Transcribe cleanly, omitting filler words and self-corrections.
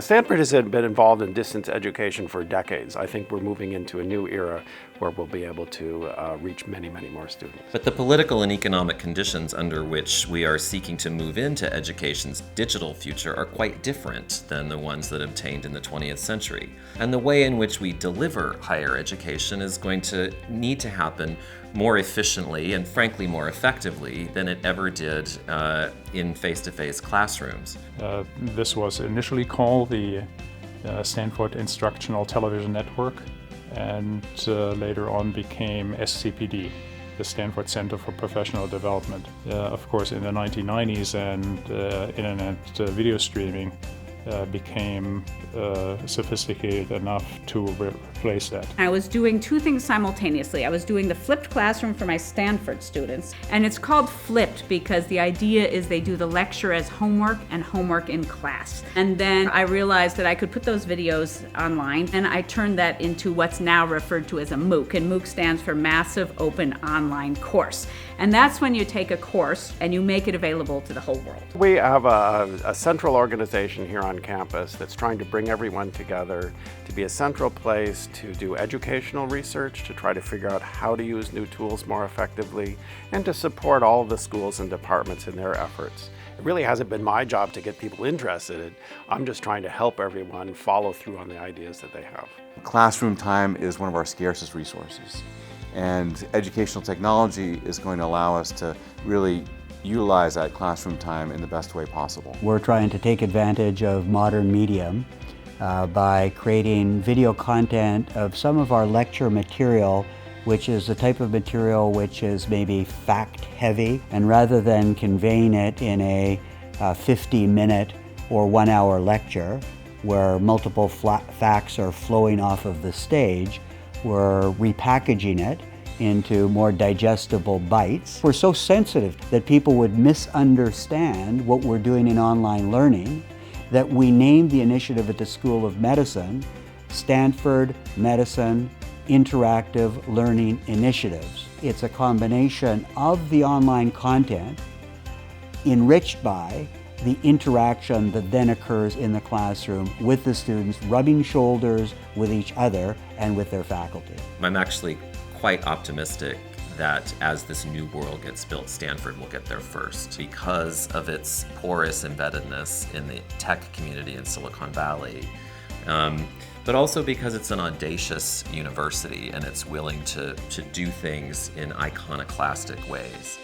Stanford has been involved in distance education for decades. I think we're moving into a new era where we'll be able to reach many, many more students. But the political and economic conditions under which we are seeking to move into education's digital future are quite different than the ones that obtained in the 20th century. And the way in which we deliver higher education is going to need to happen more efficiently and frankly more effectively than it ever did in face-to-face classrooms. This was initially called the Stanford Instructional Television Network, and later on became SCPD, the Stanford Center for Professional Development. Of course, in the 1990s, and internet video streaming became sophisticated enough to replace that. I was doing two things simultaneously. I was doing the flipped classroom for my Stanford students, and it's called flipped because the idea is they do the lecture as homework and homework in class. And then I realized that I could put those videos online, and I turned that into what's now referred to as a MOOC, and MOOC stands for Massive Open Online Course. And that's when you take a course and you make it available to the whole world. We have a central organization here on campus that's trying to bring everyone together to be a central place to do educational research, to try to figure out how to use new tools more effectively, and to support all of the schools and departments in their efforts. It really hasn't been my job to get people interested. I'm just trying to help everyone follow through on the ideas that they have. Classroom time is one of our scarcest resources, and educational technology is going to allow us to really utilize that classroom time in the best way possible. We're trying to take advantage of modern medium by creating video content of some of our lecture material, which is the type of material which is maybe fact-heavy, and rather than conveying it in a 50-minute or 1-hour lecture where multiple facts are flowing off of the stage, we're repackaging it into more digestible bites. We're so sensitive that people would misunderstand what we're doing in online learning that we named the initiative at the School of Medicine Stanford Medicine Interactive Learning Initiatives. It's a combination of the online content enriched by the interaction that then occurs in the classroom with the students, rubbing shoulders with each other and with their faculty. I'm actually quite optimistic that as this new world gets built, Stanford will get there first because of its porous embeddedness in the tech community in Silicon Valley, but also because it's an audacious university and it's willing to do things in iconoclastic ways.